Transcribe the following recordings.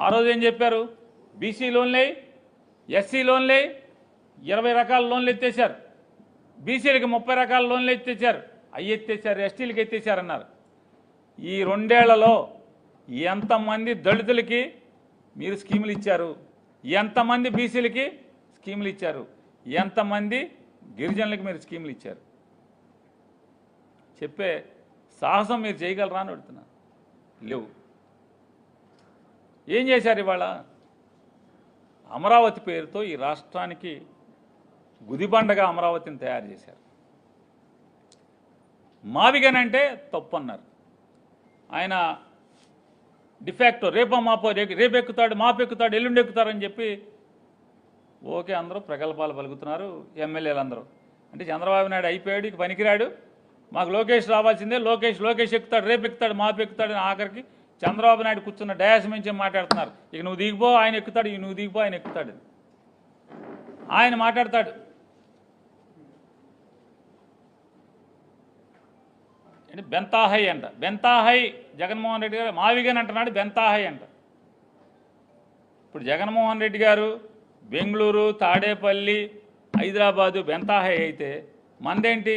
ఆ రోజు ఏం చెప్పారు? బీసీ లోన్లే, ఎస్సీ లోన్లే, 20 రకాల లోన్లు ఎత్తేసారు. బీసీలకి 30 రకాల లోన్లు ఎత్తేసారు. అవి ఎత్తేసారు, ఎస్టీలకి ఎత్తేసారన్నారు. ఈ 2 ఏళ్లలో ఎంతమంది దళితులకి మీరు స్కీములు ఇచ్చారు? ఎంతమంది బీసీలకి స్కీములు ఇచ్చారు? ఎంతమంది గిరిజనులకి మీరు స్కీములు ఇచ్చారు? చెప్పే సాహసం మీరు చేయగలరా అని అడుగుతున్నా. లేవు. ఏం చేశారు ఇవాళ? అమరావతి పేరుతో ఈ రాష్ట్రానికి గుదిబండగా అమరావతిని తయారు చేశారు. మావిగనంటే తప్పు అన్నారు. ఆయన డిఫాక్టో రేపో మాపో రేపు ఎక్కుతాడు, మాపు ఎక్కుతాడు, ఎల్లుండి ఎక్కుతారని చెప్పి ఓకే అందరూ ప్రగల్భాలు పలుకుతున్నారు ఎమ్మెల్యేలు అందరూ. అంటే చంద్రబాబు నాయుడు అయిపోయాడు, ఇక పనికిరాడు, మాకు లోకేష్ రావాల్సిందే, లోకేష్ ఎక్కుతాడు, రేపు ఎక్కుతాడు, మాపు ఎక్కుతాడు అని ఆఖరికి చంద్రబాబు నాయుడు కూర్చున్న డయాస్ నుంచి మాట్లాడుతున్నారు. ఇక నువ్వు దిగిపో ఆయన ఎక్కుతాడు, ఇక నువ్వు దిగిపో ఆయన ఎక్కుతాడు. ఆయన మాట్లాడతాడు. అంటే బెంతాహై అంట. బెంతాహై జగన్మోహన్ రెడ్డి గారు మావిగన్ అంటున్నాడు, బెంతాహై అంట. ఇప్పుడు జగన్మోహన్ రెడ్డి గారు బెంగళూరు, తాడేపల్లి, హైదరాబాదు బెంతాహై అయితే మందేంటి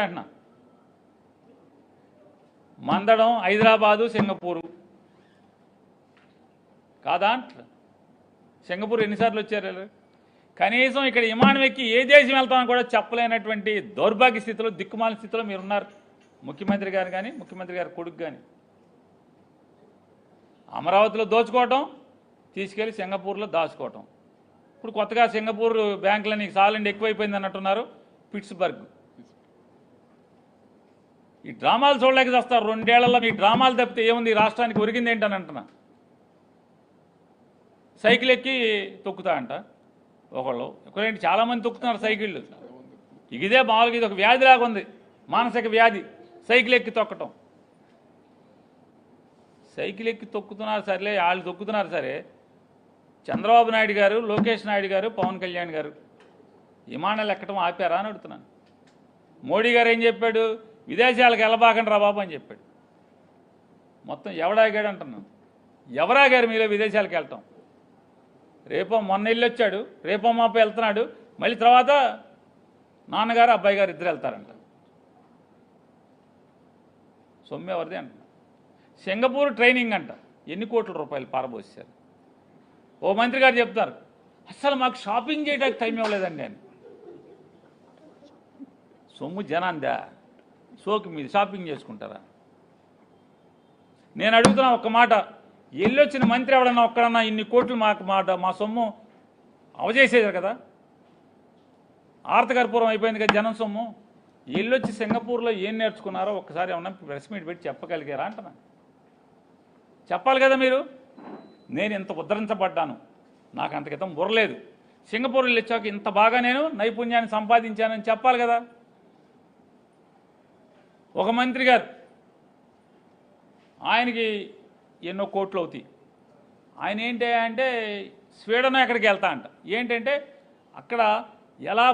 అంటున్నా? మందడం హైదరాబాదు, సింగపూరు కాదా? సింగపూర్ ఎన్నిసార్లు వచ్చారు? కనీసం ఇక్కడ విమానం ఎక్కి ఏ దేశం వెళ్తామని కూడా చెప్పలేనటువంటి దౌర్భాగ్య స్థితిలో, దిక్కుమాలిన స్థితిలో మీరున్నారు. ముఖ్యమంత్రి గారు కానీ, ముఖ్యమంత్రి గారి కొడుకు కానీ అమరావతిలో దోచుకోవటం, తీసుకెళ్లి సింగపూర్లో దాచుకోవటం. ఇప్పుడు కొత్తగా సింగపూర్ బ్యాంకులని సాలండి ఎక్కువైపోయింది అన్నట్టున్నారు. పిట్స్బర్గ్. ఈ డ్రామాలు చూడలేక చేస్తారు. 2 ఏళ్లలో మీ డ్రామాలు తప్పితే ఏముంది? ఈ రాష్ట్రానికి ఒరిగింది ఏంటని అంటున్నా. సైకిల్ ఎక్కి తొక్కుతా అంట ఒకళ్ళేంటి, చాలామంది తొక్కుతున్నారు సైకిళ్ళు. ఇదే మామూలుగా ఇది ఒక వ్యాధి లాగా ఉంది, మానసిక వ్యాధి. సైకిల్ ఎక్కి తొక్కటం. సైకిల్ ఎక్కి తొక్కుతున్నారు సరేలే, వాళ్ళు తొక్కుతున్నారు సరే. చంద్రబాబు నాయుడు గారు, లోకేష్ నాయుడు గారు, పవన్ కళ్యాణ్ గారు విమానాలు ఎక్కడం ఆపారా అని అడుగుతున్నాను. మోడీ గారు ఏం చెప్పాడు? విదేశాలకు వెళ్ళబాకండి రా బాబు అని చెప్పాడు. మొత్తం ఎవడాగాడు అంటున్నాను. ఎవరాగారు మీలో విదేశాలకు వెళ్ళటం? రేపో మొన్న వెళ్ళొచ్చాడు, రేపో మాపో వెళ్తున్నాడు, మళ్ళీ తర్వాత నాన్నగారు అబ్బాయి గారు ఇద్దరు వెళ్తారంట. సొమ్ము ఎవరిది అంటున్నా. సింగపూర్ ట్రైనింగ్ అంట. ఎన్ని కోట్ల రూపాయలు పారబోసారు. ఓ మంత్రి గారు చెప్తారు, అసలు మాకు షాపింగ్ చేయడానికి టైం ఇవ్వలేదండి అని. సొమ్ము జనాందా, సోకి మీరు షాపింగ్ చేసుకుంటారా? నేను అడుగుతున్నా ఒక్క మాట, వెళ్ళొచ్చిన మంత్రి ఎవడన్నా ఒక్కడన్నా ఇన్ని కోట్లు మా సొమ్ము అవజేసేది కదా? ఆర్తకర్పూరం అయిపోయింది కదా జనం సొమ్ము. వెళ్ళొచ్చి సింగపూర్లో ఏం నేర్చుకున్నారో ఒక్కసారి ఏమన్నా ప్రెస్ మీట్ పెట్టి చెప్పగలిగారా అంటున్నా. చెప్పాలి కదా మీరు. నేను ఇంత ఉద్ధరించబడ్డాను, నాకు అంత క్రితం బుర్రలేదు, సింగపూర్ వెళ్ళొచ్చాక ఇంత బాగా నేను నైపుణ్యాన్ని సంపాదించానని చెప్పాలి కదా. ఒక మంత్రి గారు ఆయనకి ఎన్నో కోట్లు అవుతాయి. ఆయన ఏంటి అంటే స్వీడన్ ఎక్కడికి వెళ్తా అంట. ఏంటంటే అక్కడ ఎలా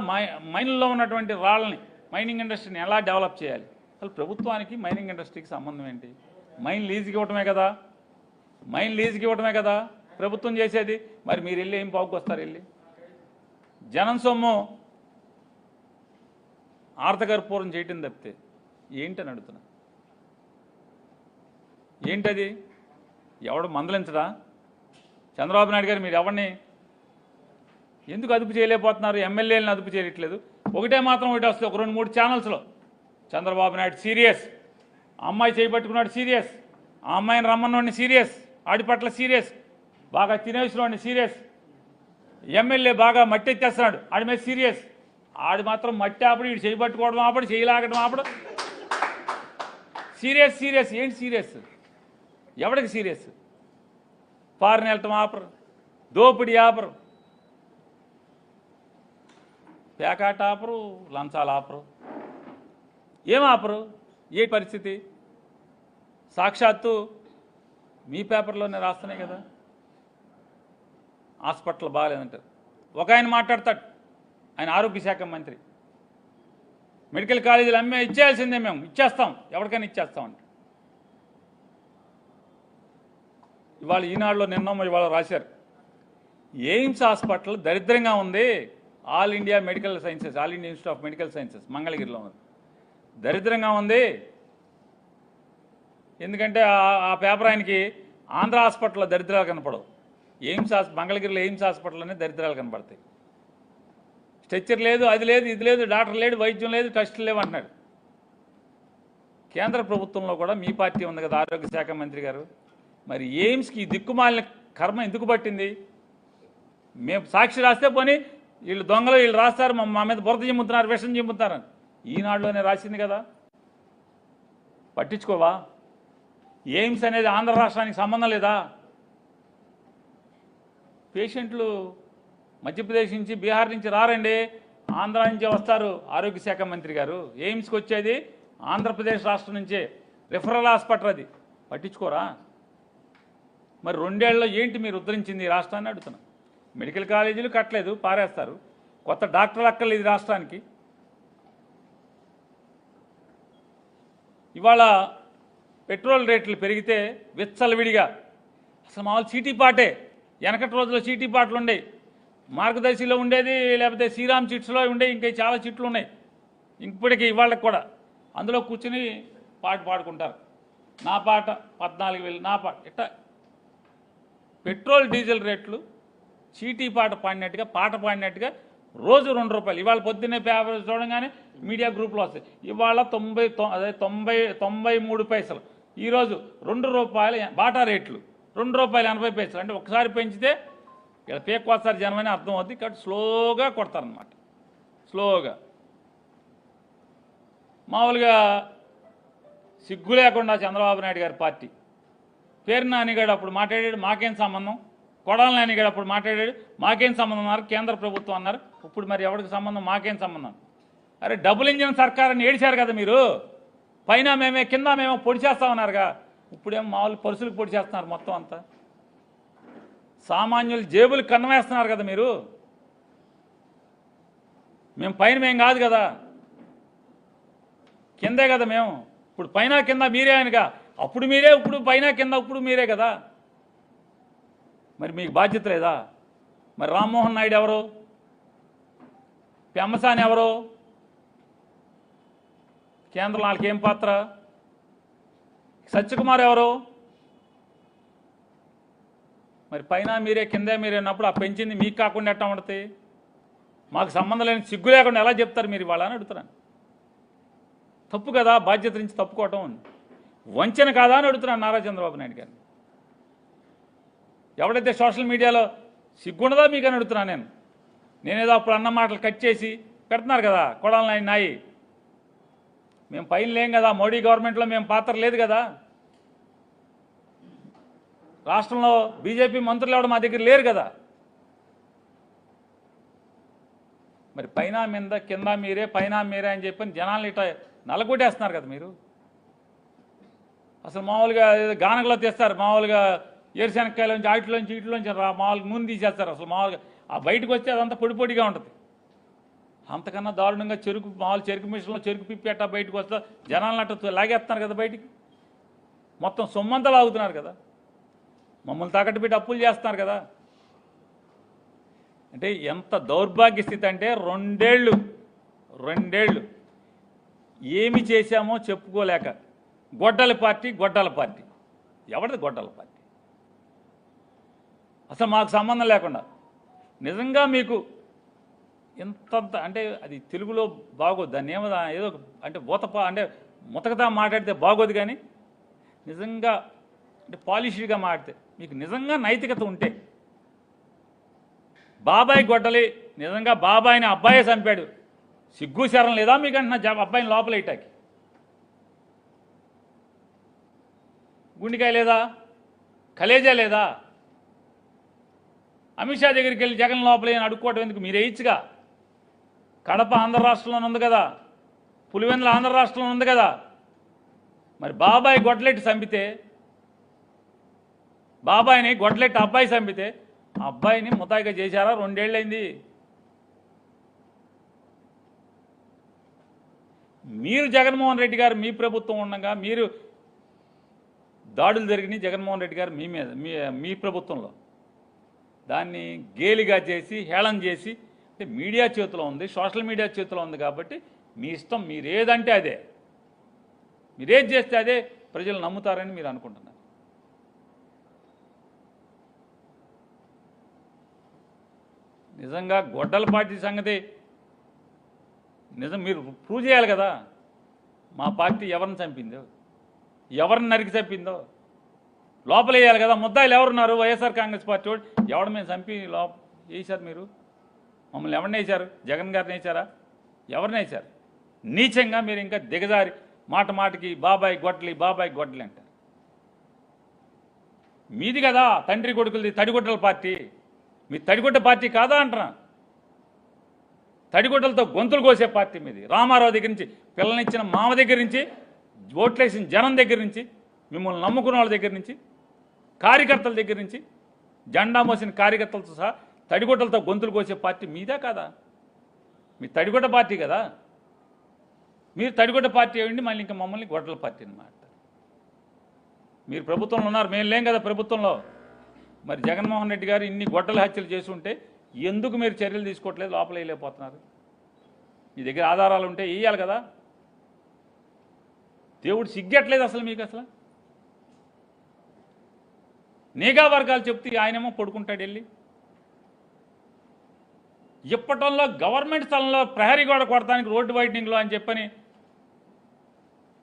మైన్లో ఉన్నటువంటి రాళ్ళని, మైనింగ్ ఇండస్ట్రీని ఎలా డెవలప్ చేయాలి. అసలు ప్రభుత్వానికి మైనింగ్ ఇండస్ట్రీకి సంబంధం ఏంటి? మైన్ లీజుకి ఇవ్వటమే కదా ప్రభుత్వం చేసేది. మరి మీరు వెళ్ళి ఏం పావుకొస్తారు? వెళ్ళి జనం సొమ్ము ఆర్తకర్పూరం చేయటం తప్పితే ఏంటని అడుగుతున్నా. ఏంటది? ఎవడు మందలించడా? చంద్రబాబు నాయుడు గారు మీరు ఎవరిని ఎందుకు అదుపు చేయలేకపోతున్నారు? ఎమ్మెల్యేలను అదుపు చేయట్లేదు. ఒకటే వస్తుంది, ఒక 2-3 ఛానల్స్లో చంద్రబాబు నాయుడు సీరియస్, అమ్మాయి చేపట్టుకున్నాడు సీరియస్, ఆ అమ్మాయిని రమ్మన్నోడిని సీరియస్, ఆడి పట్ల సీరియస్, బాగా తినేసినోడిని సీరియస్, ఎమ్మెల్యే బాగా మట్టి ఎత్తేస్తున్నాడు ఆడి మీద సీరియస్. ఆడి మాత్రం మట్టి ఆపడు, వీడు చేయబట్టుకోవడం ఆపడు, చేయలాగడం ఆపడు. సీరియస్. ఏంటి సీరియస్? ఎవడికి సీరియస్? ఫారెన్ వెళ్ళటం ఆపరు, దోపిడీ ఆపరు, పేకాట ఆపరు, లంచాలు ఆపరు, ఏం ఆపరు? ఏ పరిస్థితి? సాక్షాత్తు మీ పేపర్లోనే రాస్తున్నాయి కదా, హాస్పిటల్ బాగాలేదంటారు. ఒక ఆయన మాట్లాడతాడు, ఆయన ఆరోగ్య శాఖ మంత్రి, మెడికల్ కాలేజీలు ఇచ్చేయాల్సిందే, మేము ఇచ్చేస్తాం, ఎవరికైనా ఇచ్చేస్తామంట. ఇవాళ ఈనాడులో నిన్న ఇవాళ రాశారు. ఎయిమ్స్ హాస్పిటల్ దరిద్రంగా ఉంది. All India medical sciences, all India institute of medical sciences మంగళగిరిలో ఉంది. దరిద్రంగా ఉంది. ఎందుకంటే ఆ పేపర్ ఆయనకి ఆంధ్ర హాస్పిటల్లో దరిద్రాలు కనపడవు. మంగళగిరిలో ఎయిమ్స్ హాస్పిటల్లోనే దరిద్రాలు కనపడతాయి. స్ట్రెచ్చర్ లేదు, అది లేదు, ఇది లేదు, డాక్టర్ లేడు, వైద్యం లేదు, టెస్టులు లేవు అంటున్నాడు. కేంద్ర ప్రభుత్వంలో కూడా మీ పార్టీ ఉంది కదా, ఆరోగ్య శాఖ మంత్రి గారు. మరి ఎయిమ్స్కి దిక్కుమాలిన కర్మ ఎందుకు పట్టింది? మేము సాక్షి రాస్తే పోనీ వీళ్ళు దొంగలు, వీళ్ళు రాస్తారు, మా మీద బురద చిమ్ముతున్నారు, విషం చిమ్ముతున్నారని ఈనాడులోనే రాసింది కదా. పట్టించుకోవా? ఎయిమ్స్ అనేది ఆంధ్ర రాష్ట్రానికి సంబంధం లేదా? పేషెంట్లు మధ్యప్రదేశ్ నుంచి, బీహార్ నుంచి రారండి, ఆంధ్ర నుంచి వస్తారు. ఆరోగ్య శాఖ మంత్రి గారు, ఎయిమ్స్కి వచ్చేది ఆంధ్రప్రదేశ్ రాష్ట్రం నుంచే, రిఫరల్ హాస్పిటల్ అది. పట్టించుకోరా? మరి 2 ఏళ్లలో ఏంటి మీరు ఉద్ధరించింది ఈ రాష్ట్రాన్ని అడుగుతున్నా. మెడికల్ కాలేజీలు కట్టలేదు, పారేస్తారు. కొత్త డాక్టర్లు అక్కర్లేదు రాష్ట్రానికి. ఇవాళ పెట్రోల్ రేట్లు పెరిగితే విచ్చలవిడిగా అసలు మామూలు చీటీ పాటే. వెనకటి రోజుల్లో చీటీ పాటలు ఉండేవి, మార్గదర్శిలో ఉండేది, లేకపోతే శ్రీరామ్ చిట్స్లో ఉండేవి, ఇంకా చాలా చిట్లు ఉన్నాయి ఇప్పటికీ ఇవాళకి కూడా. అందులో కూర్చుని పాట పాడుకుంటారు. నా పాట 14,000, నా పాట ఇట్లా. పెట్రోల్ డీజిల్ రేట్లు చీటీ పాట పాడినట్టుగా రోజు 2 రూపాయలు. ఇవాళ పొద్దున్నే పేపర్ చూడంగానే మీడియా గ్రూప్లో వస్తాయి. ఇవాళ 93 పైసలు, ఈరోజు 2 రూపాయలు బాటా రేట్లు, 2 రూపాయలు 80 పైసలు. అంటే ఒకసారి పెంచితే ఇలా పేక్ వస్తారు జనం అని అర్థం అవుతుంది. కాబట్టి స్లోగా కొడతారనమాట, స్లోగా. మామూలుగా సిగ్గు లేకుండా చంద్రబాబు నాయుడు గారి పార్టీ, పేరు నానిగాడు అప్పుడు మాట్లాడాడు, మాకేం సంబంధం. కొడాల నానిగాడు అప్పుడు మాట్లాడాడు, మాకేం సంబంధం అన్నారు. కేంద్ర ప్రభుత్వం అన్నారు. ఇప్పుడు మరి ఎవరికి సంబంధం? మాకేం సంబంధం? అరే డబుల్ ఇంజిన్ సర్కారని ఏడిచారు కదా మీరు. పైన మేమే, కింద మేమో పొడి చేస్తామన్నారుగా. ఇప్పుడేమో మామూలు పరుసులకు పొడి చేస్తున్నారు మొత్తం అంతా. సామాన్యులు జేబులు కన్నవేస్తున్నారు కదా మీరు. మేము పైన మేం కాదు కదా, కిందే కదా మేము. ఇప్పుడు పైన కింద మీరే అనగా, అప్పుడు మీరే, ఇప్పుడు పైన కింద ఇప్పుడు మీరే కదా. మరి మీకు బాధ్యత లేదా? మరి రామ్మోహన్ నాయుడు ఎవరు? పెమ్మసాని ఎవరు? కేంద్రంలో వాళ్ళకి ఏం పాత్ర? సత్యకుమార్ ఎవరు? మరి పైన మీరే, కిందే మీరే అన్నప్పుడు ఆ పెంచింది మీకు కాకుండా ఎట్టా ఉంటుంది? మాకు సంబంధం లేని సిగ్గు లేకుండా ఎలా చెప్తారు మీరు ఇవాళ అని అడుగుతున్నాను. తప్పు కదా, బాధ్యత నుంచి తప్పుకోవటం వంచన కాదా అని అడుగుతున్నాను నారా చంద్రబాబు నాయుడు గారిని. ఎవడైతే సోషల్ మీడియాలో సిగ్గుండదా మీకు అని అడుగుతున్నాను నేనేదో అప్పుడు అన్న మాటలు కట్ చేసి పెడుతున్నారు కదా కొడాల నాయి. మేము పైన లేం కదా, మోడీ గవర్నమెంట్లో మేము పాత్ర లేదు కదా. రాష్ట్రంలో బీజేపీ మంత్రులు ఎవరు మా దగ్గర లేరు కదా. మరి పైన మీద, కింద మీరే, పైన మీరే అని చెప్పని జనాలు ఇట్లా నలగొట్టేస్తున్నారు కదా మీరు. అసలు మామూలుగా గానగలో తీస్తారు, మామూలుగా ఏరుశనక్కాయలోంచి వీటిలోంచి మామూలుగా నూనె తీసేస్తారు. అసలు మామూలుగా ఆ బయటకు వస్తే అదంతా పొడి పొడిగా ఉంటుంది. అంతకన్నా దారుణంగా మామూలు చెరుకు మిషన్లో చెరుకు పిప్పి అట్టా బయటకు వస్తే జనాలను అట్ట లాగేస్తున్నారు కదా బయటికి. మొత్తం సొమ్మంతా లాగుతున్నారు కదా, మమ్మల్ని తాకట్టు పెట్టి అప్పులు చేస్తున్నారు కదా. అంటే ఎంత దౌర్భాగ్య స్థితి అంటే 2 ఏళ్ళు ఏమి చేశామో చెప్పుకోలేక గొడ్డల పార్టీ. ఎవరిది గొడ్డల పార్టీ? అసలు మాకు సంబంధం లేకుండా నిజంగా మీకు ఇంతంత అంటే అది తెలుగులో బాగోదు, దాన్ని ఏదో అంటే అంటే ముతకతా మాట్లాడితే బాగోదు. కానీ నిజంగా అంటే పాలిష్డ్గా మాట్లాడితే మీకు నిజంగా నైతికత ఉంటే, బాబాయ్ గొడ్డలి నిజంగా బాబాయిని అబ్బాయే చంపాడు, సిగ్గు శరం లేదా మీకు అంటున్నా అబ్బాయిని లోపల ఇట్టాకి? గుండెకాయ లేదా? కలేజా లేదా? అమిత్ షా దగ్గరికి వెళ్ళి జగన్ లోపల అడుక్కోవటం ఎందుకు? మీరు వేయచ్చుగా. కడప ఆంధ్ర రాష్ట్రంలో ఉంది కదా, పులివెందుల ఆంధ్ర రాష్ట్రంలో ఉంది కదా. మరి బాబాయ్ గొడ్లెట్టి చంపితే, బాబాయిని గొడ్లెట్టి అబ్బాయి చంపితే అబ్బాయిని ముతాయిగా చేశారా? 2 ఏళ్ళైంది. మీరు జగన్మోహన్ రెడ్డి గారు మీ ప్రభుత్వం ఉండగా మీరు దాడులు జరిగినాయి జగన్మోహన్ రెడ్డి గారు మీ మీద మీ ప్రభుత్వంలో. దాన్ని గేలిగా చేసి హేళన చేసి, అంటే మీడియా చేతిలో ఉంది, సోషల్ మీడియా చేతిలో ఉంది కాబట్టి మీ ఇష్టం, మీరేదంటే అదే, మీరేది చేస్తే అదే ప్రజలు నమ్ముతారని మీరు అనుకుంటున్నారు. నిజంగా గొడ్డల పార్టీ సంగతి నిజం మీరు ప్రూవ్ చేయాలి కదా. మా పార్టీ ఎవరిని చంపిందో, ఎవరిని నరికి చంపిందో లోపలేయాలి కదా. ముద్దాయిలు ఎవరున్నారు? వైఎస్ఆర్ కాంగ్రెస్ పార్టీ వాడు. ఎవడు మేము చంపి వేశారు? మీరు మమ్మల్ని ఎవరిని వేశారు? జగన్ గారిని వేశారా? ఎవరిని వేశారు? నీచంగా మీరు ఇంకా దిగజారి మాట మాటకి బాబాయ్ గొడ్డలి అంటారు. మీది కదా తండ్రి కొడుకులది తడిగొడ్డల పార్టీ. మీ తడిగొడ్డ పార్టీ కాదా అంటున్నా. తడిగొడ్డలతో గొంతులు కోసే పార్టీ మీది. రామారావు దగ్గర నుంచి, పిల్లనిచ్చిన మామ దగ్గర నుంచి, ఓట్లేసిన జనం దగ్గర నుంచి, మిమ్మల్ని నమ్ముకున్న వాళ్ళ దగ్గర నుంచి, కార్యకర్తల దగ్గర నుంచి, జెండా మోసిన కార్యకర్తలతో సహా తడిగొడ్డలతో గొంతులు కోసే పార్టీ మీదా కాదా? మీ తడిగొడ్డ పార్టీ కదా. మీరు తడిగొడ్డ పార్టీ అయ్యండి, మళ్ళీ ఇంకా మమ్మల్ని గొడ్డల పార్టీ అన్నమాట. మీరు ప్రభుత్వంలో ఉన్నారు, మేము లేం కదా ప్రభుత్వంలో. మరి జగన్మోహన్ రెడ్డి గారు ఇన్ని గొడ్డల హత్యలు చేసి ఉంటే ఎందుకు మీరు చర్యలు తీసుకోవట్లేదు? లోపల వేయలేకపోతున్నారు. మీ దగ్గర ఆధారాలు ఉంటే వేయాలి కదా. దేవుడు సిగ్గట్లేదు అసలు మీకు. అసలు నిఘా వర్గాలు చెప్తే ఆయనేమో పడుకుంటాడు వెళ్ళి. ఇప్పటంలో గవర్నమెంట్ స్థలంలో ప్రహరీ గోడ కొడటానికి రోడ్డు వైడనింగ్లో అని చెప్పని,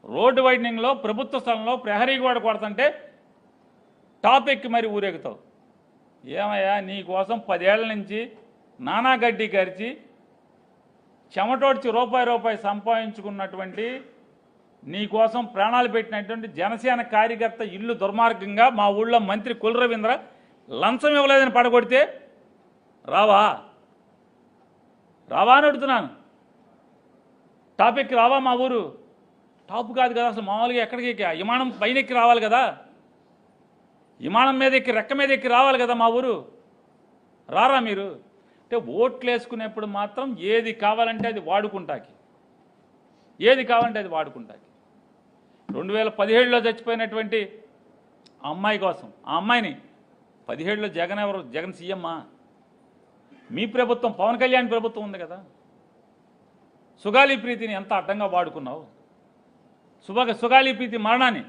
రోడ్డు వైడనింగ్లో ప్రభుత్వ స్థలంలో ప్రహరీ గోడ కొడతంటే టాప్ ఎక్కి మరి ఊరేగుతావు. ఏమయ్యా, నీ కోసం 10 ఏళ్ల నుంచి నానా గడ్డి కరిచి చెమటోడ్చి రూపాయి సంపాదించుకున్నటువంటి, నీ కోసం ప్రాణాలు పెట్టినటువంటి జనసేన కార్యకర్త ఇల్లు దుర్మార్గంగా మా ఊళ్ళో మంత్రి కుల రవీంద్ర లంచం ఇవ్వలేదని పడగొడితే రావా అని అడుగుతున్నాను. టాప్ ఎక్కి రావా? మా ఊరు టాప్ కాదు కదా అసలు. మామూలుగా ఎక్కడికి విమానం పైన ఎక్కి రావాలి కదా, విమానం మీద ఎక్కి రెక్క మీద ఎక్కి రావాలి కదా మా ఊరు. రారా మీరు? అంటే ఓట్లు వేసుకునేప్పుడు మాత్రం ఏది కావాలంటే అది వాడుకుంటాకి, 2017లో చచ్చిపోయినటువంటి అమ్మాయి కోసం, ఆ అమ్మాయిని 17లో జగన్ సీఎమ్మా? మీ ప్రభుత్వం, పవన్ కళ్యాణ్ ప్రభుత్వం ఉంది కదా. సుగాలి ప్రీతిని ఎంత అడ్డంగా వాడుకున్నావు. సుగాలి ప్రీతి మరణాన్ని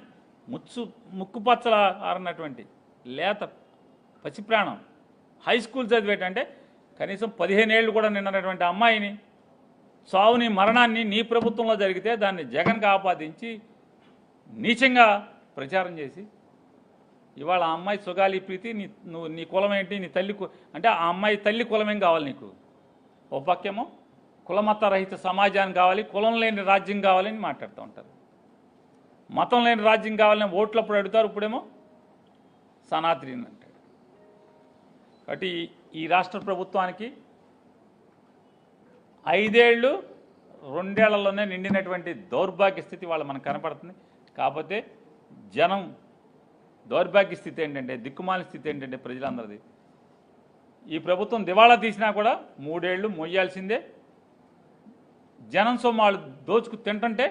ముక్కుపచ్చల ఆరన్నటువంటి లేత పసిప్రాణం, హై స్కూల్ చదివేటంటే కనీసం 15 ఏళ్ళు కూడా నిన్నటువంటి అమ్మాయిని, సావుని, మరణాన్ని నీ ప్రభుత్వంలో జరిగితే దాన్ని జగన్కి ఆపాదించి నీచంగా ప్రచారం చేసి, ఇవాళ ఆ అమ్మాయి సుగాలి ప్రీతి నీ కులం ఏంటి, నీ తల్లి అంటే ఆ అమ్మాయి తల్లి కులమేం కావాలి నీకు? ఓ పక్కేమో కులమత రహిత సమాజాన్ని కావాలి, కులం లేని రాజ్యం కావాలని మాట్లాడుతూ ఉంటారు. మతం లేని రాజ్యం కావాలని ఓట్లప్పుడు అడుగుతారు, ఇప్పుడేమో సనాతని అంటాడు. కాబట్టి ఈ రాష్ట్ర ప్రభుత్వానికి 5 ఏళ్ళు 2 ఏళ్లలోనే నిండినటువంటి దౌర్భాగ్య స్థితి వాళ్ళ మనకు కనపడుతుంది. కాకపోతే జనం దౌర్భాగ్య స్థితి ఏంటంటే, దిక్కుమాలిన స్థితి ఏంటంటే ప్రజలందరిది, ఈ ప్రభుత్వం దివాళా తీసినా కూడా 3 ఏళ్ళు మొయ్యాల్సిందే. జనం సొమ్ము వాళ్ళు దోచుకు తింటుంటే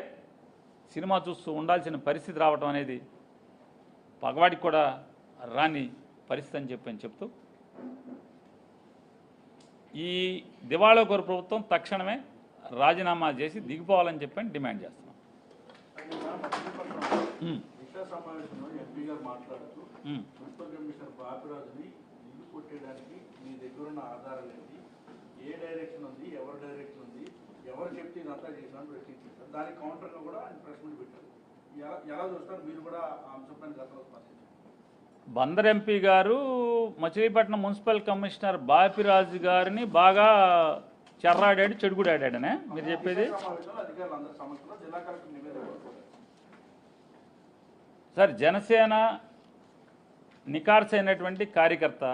సినిమా చూస్తూ ఉండాల్సిన పరిస్థితి రావడం అనేది పగవాడికి కూడా రాని పరిస్థితి అని చెప్తూ, ఈ దివాళా కోరు ప్రభుత్వం తక్షణమే రాజీనామా చేసి దిగిపోవాలని చెప్పని డిమాండ్ చేస్తున్నాం. దానికి కౌంటర్గా కూడా ఆయన ప్రెస్ మీట్ పెట్టారు. ఎలా చూస్తారు మీరు కూడా ఆ అంశంపైన గతంలో స్పందించారు? బందర్ ఎంపీ గారు మచిలీపట్నం మున్సిపల్ కమిషనర్ బాపిరాజు గారిని బాగా చెర్రాడాడు, చెడుగుడాడనే మీరు చెప్పేది? సార్, జనసేన నికార్స్ అయినటువంటి కార్యకర్త,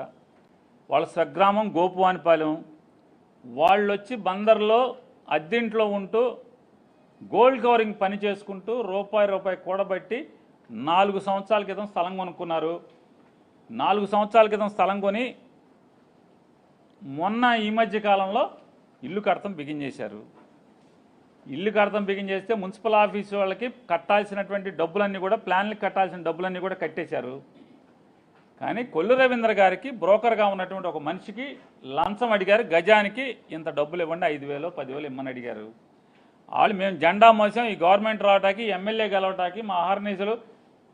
వాళ్ళ స్వగ్రామం గోపువానిపాలెం, వాళ్ళు వచ్చి బందర్లో అద్దెంట్లో ఉంటూ గోల్డ్ కవరింగ్ పని చేసుకుంటూ రూపాయి కూడబట్టి 4 సంవత్సరాల క్రితం స్థలం కొనుక్కున్నారు. 4 సంవత్సరాల క్రితం స్థలం కొని మొన్న ఈ మధ్య కాలంలో ఇల్లు కడతం బిగించేశారు. ఇల్లు కడతం బిగించేస్తే మున్సిపల్ ఆఫీసు వాళ్ళకి కట్టాల్సినటువంటి డబ్బులన్నీ కూడా ప్లాన్లకు కట్టాల్సిన డబ్బులన్నీ కూడా కట్టేశారు. కానీ కొల్లు రవీంద్ర గారికి బ్రోకర్గా ఉన్నటువంటి ఒక మనిషికి లంచం అడిగారు, గజానికి ఇంత డబ్బులు ఇవ్వండి, 5,000 10,000 ఇమ్మని అడిగారు. వాళ్ళు మేము జెండా మోసాం, ఈ గవర్నమెంట్ రావటానికి ఎమ్మెల్యే గెలవటానికి మా ఆహర్నిశలు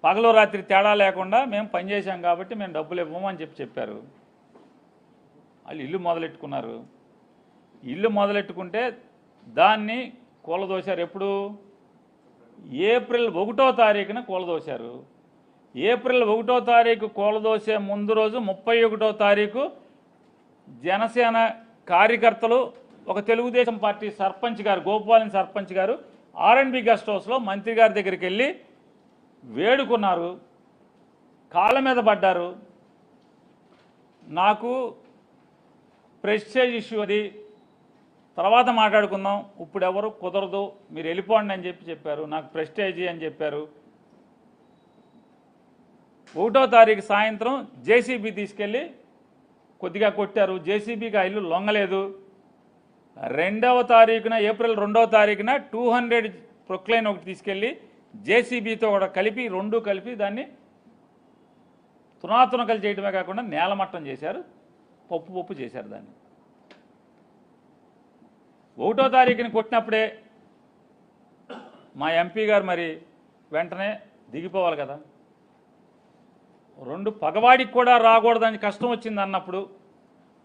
పగలు రాత్రి తేడా లేకుండా మేము పనిచేసాం కాబట్టి మేము డబ్బులు ఇవ్వము అని చెప్పారు. వాళ్ళు ఇల్లు మొదలెట్టుకున్నారు. ఇల్లు మొదలెట్టుకుంటే దాన్ని కూలదోశారు. ఎప్పుడు? ఏప్రిల్ 1వ తారీఖున కూలదోశారు. ఏప్రిల్ 1వ తారీఖు కూలదోసే ముందు రోజు 31వ తారీఖు జనసేన కార్యకర్తలు ఒక తెలుగుదేశం పార్టీ సర్పంచ్ గారు, గోపాలని సర్పంచ్ గారు R&B గెస్ట్ హౌస్లో మంత్రి గారి దగ్గరికి వెళ్ళి వేడుకున్నారు, కాళ్ళ మీద పడ్డారు. నాకు ప్రెస్టేజ్ ఇష్యూ అది, తర్వాత మాట్లాడుకుందాం, ఇప్పుడు ఎవరు కుదరదు, మీరు వెళ్ళిపోండి అని చెప్పారు. నాకు ప్రెస్టేజ్ అని చెప్పారు. 1వ తారీఖు సాయంత్రం జేసీబీ తీసుకెళ్ళి కొద్దిగా కొట్టారు. జేసీబీకి ఆ ఇల్లు లొంగలేదు. 2వ తారీఖున ఏప్రిల్ 2వ తారీఖున 200 ప్రొక్లైన్ ఒకటి తీసుకెళ్ళి జేసీబీతో కూడా కలిపి రెండు కలిపి దాన్ని తునాతునకలు చేయడమే కాకుండా నేలమట్టం చేశారు, పప్పు చేశారు దాన్ని. 1వ తారీఖుని కొట్టినప్పుడే మా ఎంపీ గారు మరి వెంటనే దిగిపోవాలి కదా. 2 పగవాడికి కూడా రాకూడదని కష్టం వచ్చింది అన్నప్పుడు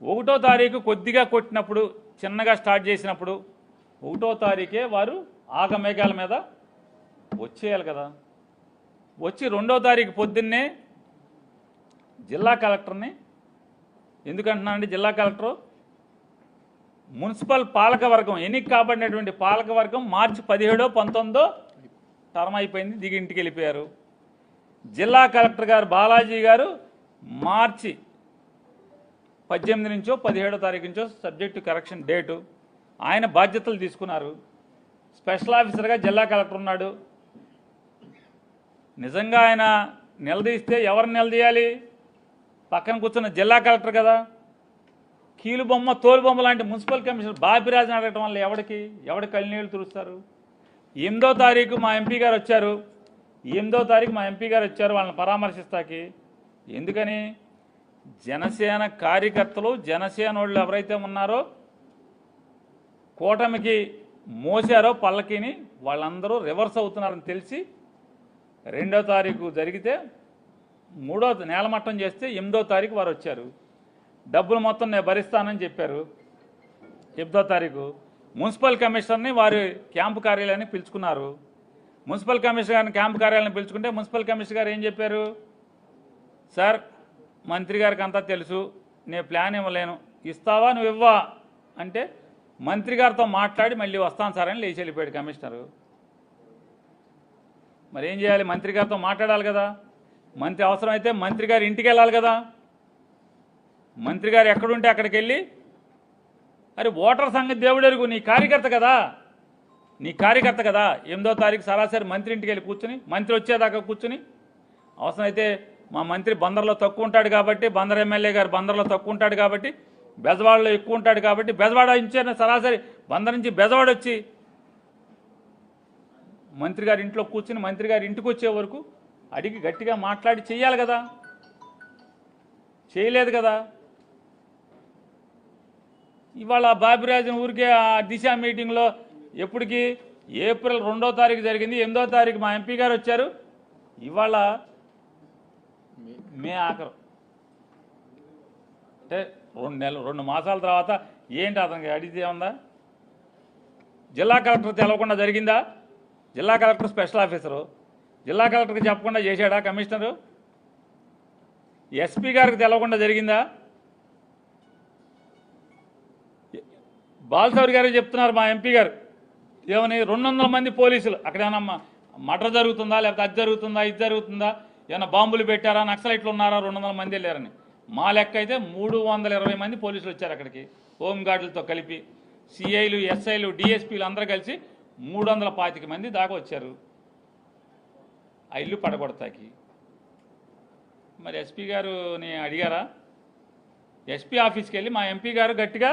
1వ తారీఖు కొద్దిగా కొట్టినప్పుడు, చిన్నగా స్టార్ట్ చేసినప్పుడు 1వ తారీఖే వారు ఆగమేఘాల మీద వచ్చేయాలి కదా. వచ్చి 2వ తారీఖు పొద్దున్నే జిల్లా కలెక్టర్ని, ఎందుకంటున్నానండి, జిల్లా కలెక్టరు మున్సిపల్ పాలకవర్గం ఎన్నిక కాబడినటువంటి పాలకవర్గం మార్చి 17 19 టర్మ్ అయిపోయింది, దిగి ఇంటికి వెళ్ళిపోయారు. జిల్లా కలెక్టర్ గారు బాలాజీ గారు మార్చి 18 నుంచో 17వ తారీఖు నుంచో సబ్జెక్టు కరెక్షన్ డేటు ఆయన బాధ్యతలు తీసుకున్నారు. స్పెషల్ ఆఫీసర్గా జిల్లా కలెక్టర్ ఉన్నాడు. నిజంగా ఆయన నిలదీస్తే ఎవరిని నిలదీయాలి? పక్కన కూర్చున్న జిల్లా కలెక్టర్ కదా. కీలుబొమ్మ తోలుబొమ్మ లాంటి మున్సిపల్ కమిషనర్ బాపిరాజుని అడగటం వల్ల ఎవడి కళ్ళనీళ్ళు తురుస్తారు? 8వ తారీఖు మా ఎంపీ గారు వచ్చారు. 8వ తారీఖు మా ఎంపీ గారు వచ్చారు వాళ్ళని పరామర్శిస్తాకి. ఎందుకని? జనసేన కార్యకర్తలు, జనసేన వాళ్ళు ఎవరైతే ఉన్నారో కూటమికి మోసారో పల్లకిని, వాళ్ళందరూ రివర్స్ అవుతున్నారని తెలిసి 2వ తారీఖు జరిగితే 3వ నేలమట్టం చేస్తే 8వ తారీఖు వారు వచ్చారు. డబ్బులు మొత్తం నేను భరిస్తానని చెప్పారు. 8వ తారీఖు మున్సిపల్ కమిషనర్ని వారి క్యాంపు కార్యాలయానికి పిలుచుకున్నారు. మున్సిపల్ కమిషనర్ గారిని క్యాంపు కార్యాలయాన్ని పిలుచుకుంటే మున్సిపల్ కమిషనర్ గారు ఏం చెప్పారు? సార్, మంత్రి గారికి అంతా తెలుసు, నేను ప్లాన్ ఇవ్వలేను, ఇస్తావా నువ్వు ఇవ్వా అంటే మంత్రి గారితో మాట్లాడి మళ్ళీ వస్తాను సార్ అని లేచి వెళ్ళిపోయాడు కమిషనరు. మరి ఏం చేయాలి? మంత్రి గారితో మాట్లాడాలి కదా. మంత్రి అవసరమైతే మంత్రి గారు ఇంటికి వెళ్ళాలి కదా. మంత్రి గారు ఎక్కడుంటే అక్కడికి వెళ్ళి, అరే ఓటర్ సంగతి దేవుడెరుగు, నీ కార్యకర్త కదా, 8వ తారీఖు సరాసరి మంత్రి ఇంటికి వెళ్ళి కూర్చుని, మంత్రి వచ్చేదాకా కూర్చుని, అవసరమైతే మా మంత్రి బందర్లో తక్కువ ఉంటాడు కాబట్టి, బందర్ ఎమ్మెల్యే గారు బందర్లో తక్కువ ఉంటాడు కాబట్టి, బెజవాడలో ఎక్కువ ఉంటాడు కాబట్టి, బెజవాడ ఇచ్చిన సరాసరి బందర్ నుంచి బెజవాడ వచ్చి మంత్రి గారి ఇంట్లో కూర్చుని మంత్రి గారి ఇంటికి వచ్చే వరకు అడిగి గట్టిగా మాట్లాడి చెయ్యాలి కదా. చేయలేదు కదా. ఇవాళ బాపిరాజన్ ఊరికే ఆ దిశ మీటింగ్లో ఎప్పటికి ఏప్రిల్ 2వ తారీఖు జరిగింది, 8వ తారీఖు మా ఎంపీ గారు వచ్చారు, ఇవాళ మే ఆఖరు అంటే 2 మాసాల తర్వాత ఏంటి అతనికి అడిగితే ఉందా? జిల్లా కలెక్టర్ తెలవకుండా జరిగిందా? జిల్లా కలెక్టర్ స్పెషల్ ఆఫీసరు, జిల్లా కలెక్టర్కి చెప్పకుండా చేశాడా కమిషనరు? ఎస్పీ గారికి తెలవకుండా జరిగిందా? బాలసౌరి గారు చెప్తున్నారు మా ఎంపీ గారు ఏమని, 200 మంది పోలీసులు అక్కడ ఏమన్నా మర్డర్ జరుగుతుందా, లేకపోతే అది జరుగుతుందా, ఇది జరుగుతుందా, ఏమైనా బాంబులు పెట్టారా, నక్సలైట్లు ఉన్నారా, 200 మంది వెళ్ళారని. మా లెక్క అయితే 320 మంది పోలీసులు వచ్చారు అక్కడికి, హోంగార్డులతో కలిపి. సిఐలు, ఎస్ఐలు, డిఎస్పీలు అందరూ కలిసి 325 మంది దాకా వచ్చారు ఆ ఇల్లు పడగొడతాకి. మరి ఎస్పీ గారుని అడిగారా? ఎస్పీ ఆఫీస్కి వెళ్ళి మా ఎంపీ గారు గట్టిగా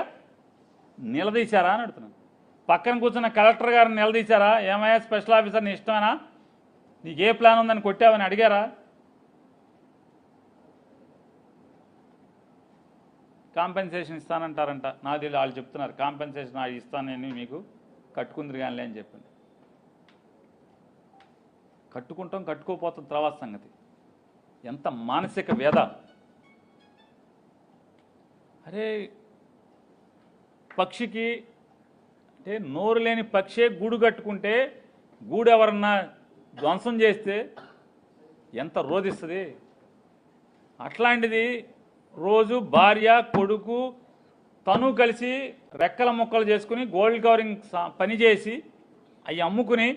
నిలదీశారా అని అడుగుతున్నాను. పక్కన కూర్చున్న కలెక్టర్ గారిని నిలదీశారా? ఏమయ్యా స్పెషల్ ఆఫీసర్ నీ ఇష్టమేనా, నీకు ఏ ప్లాన్ ఉందని కొట్టావని అడిగారా? కాంపెన్సేషన్ ఇస్తానంటారంట. నాది వాళ్ళు చెప్తున్నారు కాంపెన్సేషన్ ఇస్తాను నేను మీకు, కట్టుకుందరు కానీ అని చెప్పింది. కట్టుకుంటాం కట్టుకోపోతాం తర్వాత సంగతి. ఎంత మానసిక వేద. అరే పక్షికి అంటే నోరు లేని పక్షే గూడు కట్టుకుంటే గూడు ఎవరన్నా ధ్వంసం చేస్తే ఎంత రోధిస్తుంది. అట్లాంటిది రోజు భార్య కొడుకు తను కలిసి రెక్కల ముక్కలు చేసుకుని గోల్డ్ కవరింగ్ పని చేసి అవి అమ్ముకుని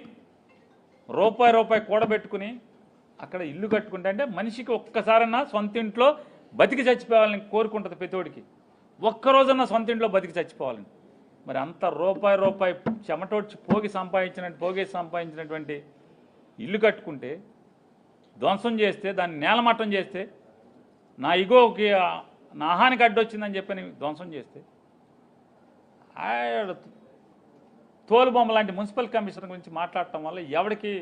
రూపాయి కూడబెట్టుకుని అక్కడ ఇల్లు కట్టుకుంటే, అంటే మనిషికి ఒక్కసారన్నా సొంత ఇంట్లో బతికి చచ్చిపోవాలని కోరుకుంటుంది ప్రతివాడికి. ఒక్కరోజన్నా సొంత ఇంట్లో బతికి చచ్చిపోవాలని. మరి అంత రూపాయి చెమటోడ్చి పోగేసి సంపాదించినటువంటి ఇల్లు కట్టుకుంటే ధ్వంసం చేస్తే, దాన్ని నేలమట్టం చేస్తే, నా ఇగోకి నా ఆహానికి అడ్డొచ్చిందని చెప్పని ధ్వంసం చేస్తే, తోలుబొమ్మ లాంటి మున్సిపల్ కమిషనర్ గురించి మాట్లాడటం వల్ల ఎవరికి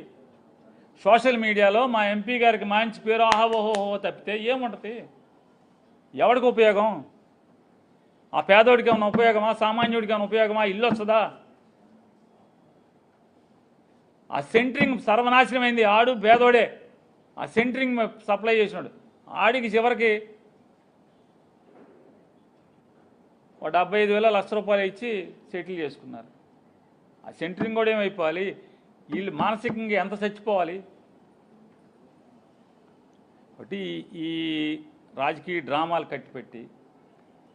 సోషల్ మీడియాలో మా ఎంపీ గారికి మంచి పేరు ఆహావోహో తప్పితే ఏముంటుంది? ఎవరికి ఉపయోగం? ఆ పేదోడికి ఏమైనా ఉపయోగమా? సామాన్యుడికి ఏమైనా ఉపయోగమా? ఇల్లు వస్తుందా? ఆ సెంటరింగ్ సర్వనాశనమైంది. ఆడు పేదోడే ఆ సెంటరింగ్ సప్లై చేసినాడు. ఆడికి చివరికి 75,000 లక్ష రూపాయలు ఇచ్చి సెటిల్ చేసుకున్నారు. ఆ సెంటరింగ్ కూడా ఏమైపోవాలి? వీళ్ళు మానసికంగా ఎంత చచ్చిపోవాలి? ఒకటి ఈ రాజకీయ డ్రామాలు కట్టిపెట్టి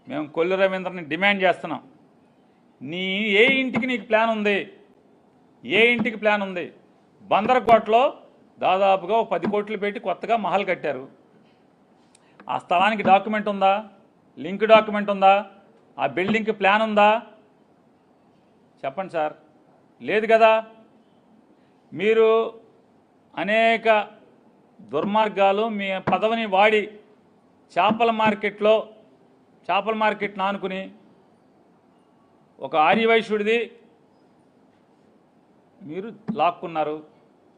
మేము కొల్లు రవీంద్రని డిమాండ్ చేస్తున్నాం. ఏ ఇంటికి నీకు ప్లాన్ ఉంది? ఏ ఇంటికి ప్లాన్ ఉంది? బందరకోటలో దాదాపుగా 10 కోట్లు పెట్టి కొత్తగా మహల్ కట్టారు. ఆ స్థలానికి డాక్యుమెంట్ ఉందా? లింక్ డాక్యుమెంట్ ఉందా? ఆ బిల్డింగ్కి ప్లాన్ ఉందా? చెప్పండి సార్. లేదు కదా. మీరు అనేక దుర్మార్గాలు మీ పదవిని వాడి చేపల మార్కెట్ నానుకుని ఒక ఆర్యవైశ్యుడిది మీరు లాక్కున్నారు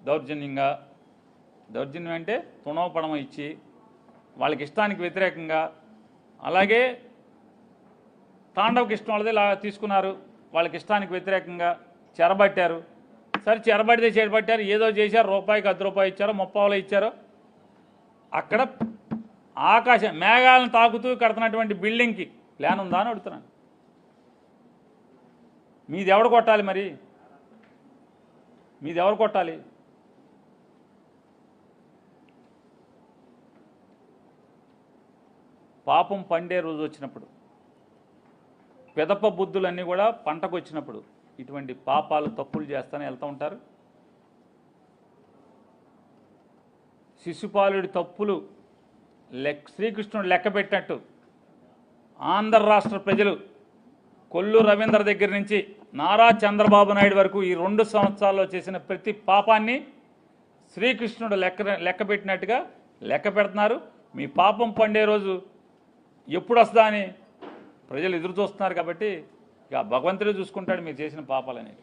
దౌర్జన్యం అంటే తుణవ పడమ ఇచ్చి వాళ్ళకి ఇష్టానికి వ్యతిరేకంగా. అలాగే తాండవ కృష్ణ వాళ్ళది తీసుకున్నారు, వాళ్ళకి ఇష్టానికి వ్యతిరేకంగా చెరబట్టారు. సరే చెరబట్టారు, ఏదో చేశారు, రూపాయికి 10 రూపాయలు ఇచ్చారో 30 ఇచ్చారో. అక్కడ మేఘాలను తాకుతూ కడుతున్నటువంటి బిల్డింగ్కి ప్లాన్ ఉందా అని అడుగుతున్నాను. మీది ఎవడు కొట్టాలి? మరి మీది ఎవరు కొట్టాలి? పాపం పండే రోజు వచ్చినప్పుడు, పెదప బుద్ధులన్నీ కూడా పంటకు వచ్చినప్పుడు ఇటువంటి పాపాలు తప్పులు చేస్తూనే వెళ్తూ ఉంటారు. శిశుపాలుడి తప్పులు శ్రీకృష్ణుడు లెక్క పెట్టినట్టు ఆంధ్ర రాష్ట్ర ప్రజలు కొల్లు రవీంద్ర దగ్గర నుంచి నారా చంద్రబాబు నాయుడు వరకు ఈ 2 సంవత్సరాల్లో చేసిన ప్రతి పాపాన్ని శ్రీకృష్ణుడు లెక్క పెట్టినట్టుగా లెక్క పెడుతున్నారు. మీ పాపం పండే రోజు ఎప్పుడు వస్తుందా అని ప్రజలు ఎదురు చూస్తున్నారు. కాబట్టి ఇక భగవంతుడే చూసుకుంటాడు మీరు చేసిన పాపాలనేది.